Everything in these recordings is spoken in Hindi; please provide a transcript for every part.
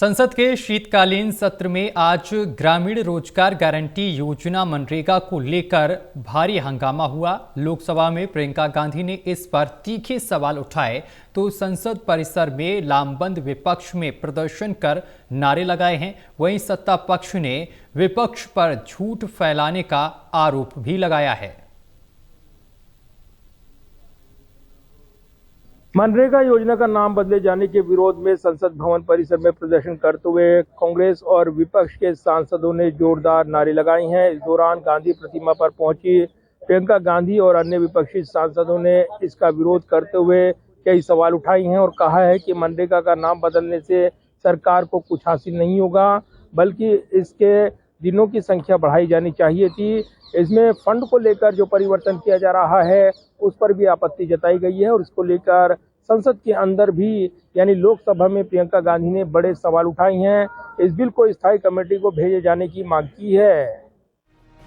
संसद के शीतकालीन सत्र में आज ग्रामीण रोजगार गारंटी योजना मनरेगा को लेकर भारी हंगामा हुआ। लोकसभा में प्रियंका गांधी ने इस पर तीखे सवाल उठाए तो संसद परिसर में लामबंद विपक्ष में प्रदर्शन कर नारे लगाए हैं। वहीं सत्ता पक्ष ने विपक्ष पर झूठ फैलाने का आरोप भी लगाया है। मनरेगा योजना का नाम बदले जाने के विरोध में संसद भवन परिसर में प्रदर्शन करते हुए कांग्रेस और विपक्ष के सांसदों ने जोरदार नारे लगाए हैं। इस दौरान गांधी प्रतिमा पर पहुंची प्रियंका गांधी और अन्य विपक्षी सांसदों ने इसका विरोध करते हुए कई सवाल उठाए हैं और कहा है कि मनरेगा का नाम बदलने से सरकार को कुछ हासिल नहीं होगा, बल्कि इसके दिनों की संख्या बढ़ाई जानी चाहिए थी। इसमें फंड को लेकर जो परिवर्तन किया जा रहा है उस पर भी आपत्ति जताई गई है और इसको लेकर संसद के अंदर भी यानी लोकसभा में प्रियंका गांधी ने बड़े सवाल उठाए हैं। इस बिल को स्थायी कमेटी को भेजे जाने की मांग की है।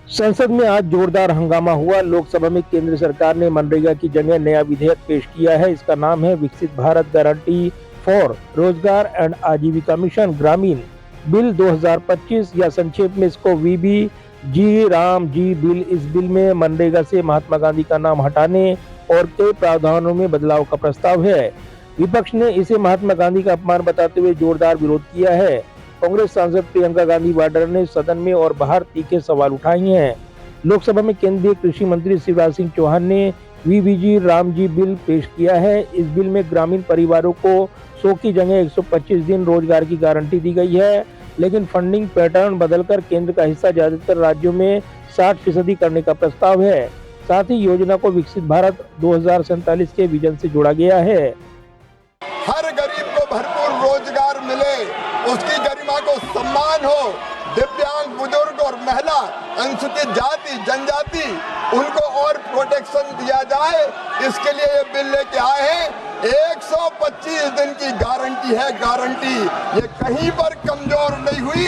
संसद में आज जोरदार हंगामा हुआ। लोकसभा में केंद्र सरकार ने मनरेगा की जगह नया विधेयक पेश किया है। इसका नाम है विकसित भारत गारंटी फॉर रोजगार एंड आजीविका मिशन ग्रामीण बिल 2025 या संक्षेप में इसको VBG राम जी बिल। इस बिल में मनरेगा से महात्मा गांधी का नाम हटाने और कई प्रावधानों में बदलाव का प्रस्ताव है। विपक्ष ने इसे महात्मा गांधी का अपमान बताते हुए जोरदार विरोध किया है। कांग्रेस सांसद प्रियंका गांधी वाड्रा ने सदन में और बाहर तीखे सवाल उठाए हैं। लोकसभा में केंद्रीय कृषि मंत्री शिवराज सिंह चौहान ने VBG राम जी बिल पेश किया है। इस बिल में ग्रामीण परिवारों को 100 की जगह 125 दिन रोजगार की गारंटी दी गई है, लेकिन फंडिंग पैटर्न बदलकर केंद्र का हिस्सा ज्यादातर राज्यों में 60% करने का प्रस्ताव है। साथ ही योजना को विकसित भारत 2047 के विजन से जोड़ा गया है। हर गरीब को भरपूर रोजगार मिले, उसकी गरिमा को सम्मान हो, दिव्यांग, बुजुर्ग और महिला, अनुसूचित जाति, जनजाति उनको और प्रोटेक्शन दिया जाए, इसके लिए ये बिल लेके आए हैं। 125 दिन की गारंटी है, गारंटी ये कहीं पर कमजोर नहीं हुई।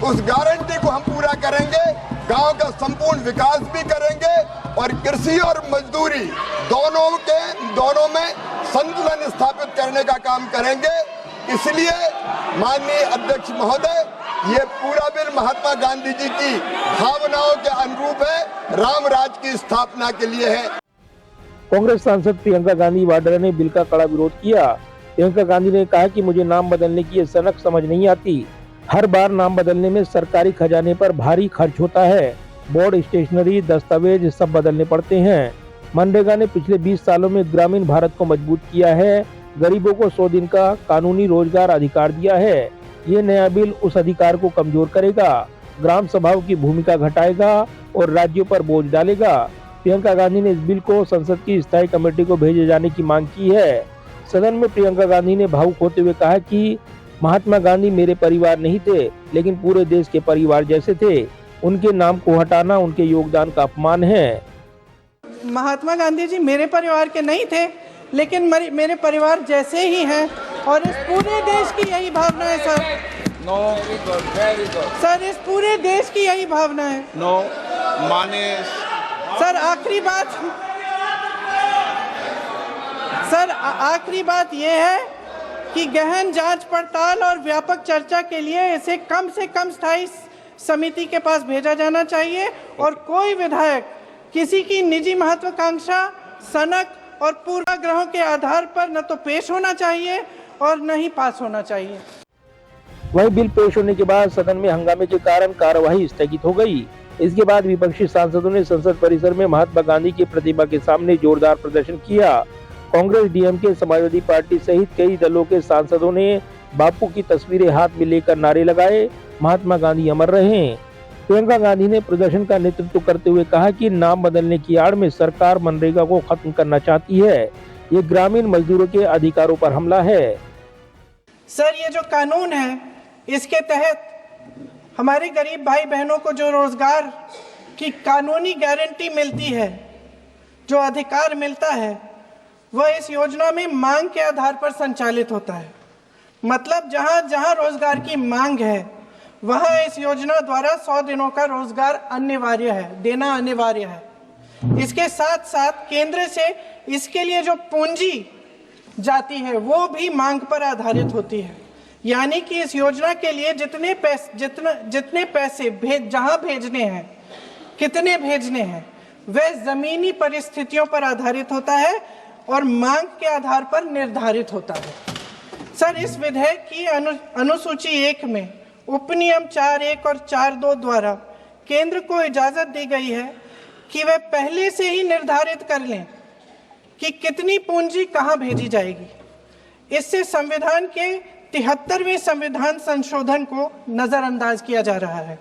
उस गारंटी को हम पूरा करेंगे, गांव का संपूर्ण विकास भी करेंगे और कृषि और मजदूरी दोनों में संतुलन स्थापित करने का काम करेंगे। इसलिए माननीय अध्यक्ष महोदय, ये पूरा बिल महात्मा गांधी जी की भावनाओं के अनुरूप है, राम राज की स्थापना के लिए है। कांग्रेस सांसद प्रियंका गांधी वाड्रा ने बिल का कड़ा विरोध किया। प्रियंका गांधी ने कहा कि मुझे नाम बदलने की ये सनक समझ नहीं आती। हर बार नाम बदलने में सरकारी खजाने पर भारी खर्च होता है। बोर्ड, स्टेशनरी, दस्तावेज सब बदलने पड़ते हैं। मनरेगा ने पिछले 20 सालों में ग्रामीण भारत को मजबूत किया है। गरीबों को 100 दिन का कानूनी रोजगार अधिकार दिया है। ये नया बिल उस अधिकार को कमजोर करेगा, ग्राम सभाओं की भूमिका घटाएगा और राज्यों पर बोझ डालेगा। प्रियंका गांधी ने इस बिल को संसद की स्थायी कमेटी को भेजे जाने की मांग की है। सदन में प्रियंका गांधी ने भावुक होते हुए कहा कि महात्मा गांधी मेरे परिवार नहीं थे, लेकिन पूरे देश के परिवार जैसे थे। उनके नाम को हटाना उनके योगदान का अपमान है। महात्मा गांधी जी मेरे परिवार के नहीं थे, लेकिन मेरे परिवार जैसे ही हैं और इस पूरे देश की यही भावना है सर। सर, इस पूरे देश की यही भावना है। सर, आखिरी बात यह है कि गहन जांच पड़ताल और व्यापक चर्चा के लिए इसे कम से कम स्थायी समिति के पास भेजा जाना चाहिए और कोई विधायक किसी की निजी महत्वाकांक्षा, सनक और पूर्वाग्रहों के आधार पर न तो पेश होना चाहिए और न ही पास होना चाहिए। वही बिल पेश होने के बाद सदन में हंगामे के कारण कार्यवाही स्थगित हो गई। इसके बाद विपक्षी सांसदों ने संसद परिसर में महात्मा गांधी की प्रतिमा के सामने जोरदार प्रदर्शन किया। कांग्रेस, DMK, समाजवादी पार्टी सहित कई दलों के सांसदों ने बापू की तस्वीरें हाथ में लेकर नारे लगाए, महात्मा गांधी अमर रहें। प्रियंका गांधी ने प्रदर्शन का नेतृत्व करते हुए कहा कि नाम बदलने की आड़ में सरकार मनरेगा को खत्म करना चाहती है। ये ग्रामीण मजदूरों के अधिकारों पर हमला है। सर, ये जो कानून है, इसके तहत हमारे गरीब भाई बहनों को जो रोजगार की कानूनी गारंटी मिलती है, जो अधिकार मिलता है, वह इस योजना में मांग के आधार पर संचालित होता है। मतलब जहां जहां रोजगार की मांग है, वहां इस योजना द्वारा 100 दिनों का रोजगार अनिवार्य है, देना अनिवार्य है। इसके साथ साथ केंद्र से इसके लिए जो पूंजी जाती है वो भी मांग पर आधारित होती है। यानी कि इस योजना के लिए जितने पैसे जहां भेजने हैं, कितने भेजने हैं, वह जमीनी परिस्थितियों पर आधारित होता है और मांग के आधार पर निर्धारित होता है। सर, इस विधेयक की अनुसूची 1 में उपनियम 4(1) और 4(2) द्वारा केंद्र को इजाजत दी गई है कि वह पहले से ही निर्धारित कर लें कि कितनी पूंजी कहां भेजी जाएगी। इससे संविधान के 73वें संविधान संशोधन को नजरअंदाज किया जा रहा है।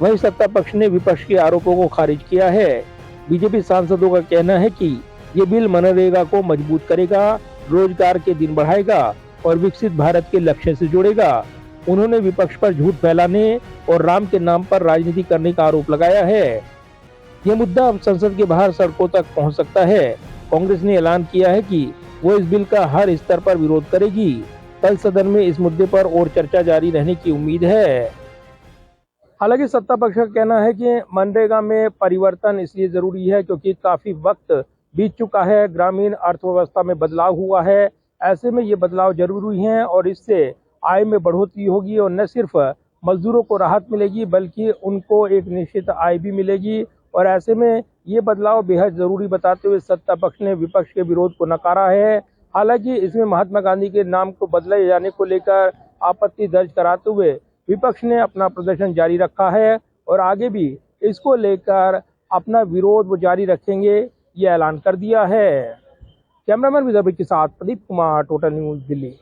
वहीं सत्ता पक्ष ने विपक्ष के आरोपों को खारिज किया है। बीजेपी सांसदों का कहना है कि ये बिल मनरेगा को मजबूत करेगा, रोजगार के दिन बढ़ाएगा और विकसित भारत के लक्ष्य से जोड़ेगा। उन्होंने विपक्ष पर झूठ फैलाने और राम के नाम पर राजनीति करने का आरोप लगाया है। यह मुद्दा अब संसद के बाहर सड़कों तक पहुंच सकता है। कांग्रेस ने ऐलान किया है कि वो इस बिल का हर स्तर पर विरोध करेगी। कल सदन में इस मुद्दे पर और चर्चा जारी रहने की उम्मीद है। हालांकि सत्ता पक्ष का कहना है कि मनरेगा में परिवर्तन इसलिए जरूरी है क्योंकि काफी वक्त बीत चुका है, ग्रामीण अर्थव्यवस्था में बदलाव हुआ है। ऐसे में ये बदलाव जरूरी हैं और इससे आय में बढ़ोतरी होगी और न सिर्फ मजदूरों को राहत मिलेगी बल्कि उनको एक निश्चित आय भी मिलेगी। और ऐसे में ये बदलाव बेहद जरूरी बताते हुए सत्ता पक्ष ने विपक्ष के विरोध को नकारा है। हालांकि इसमें महात्मा गांधी के नाम को बदले जाने को लेकर आपत्ति दर्ज कराते हुए विपक्ष ने अपना प्रदर्शन जारी रखा है और आगे भी इसको लेकर अपना विरोध वो जारी रखेंगे, ये ऐलान कर दिया है। कैमरामैन विजय के साथ प्रदीप कुमार, टोटल न्यूज़, दिल्ली।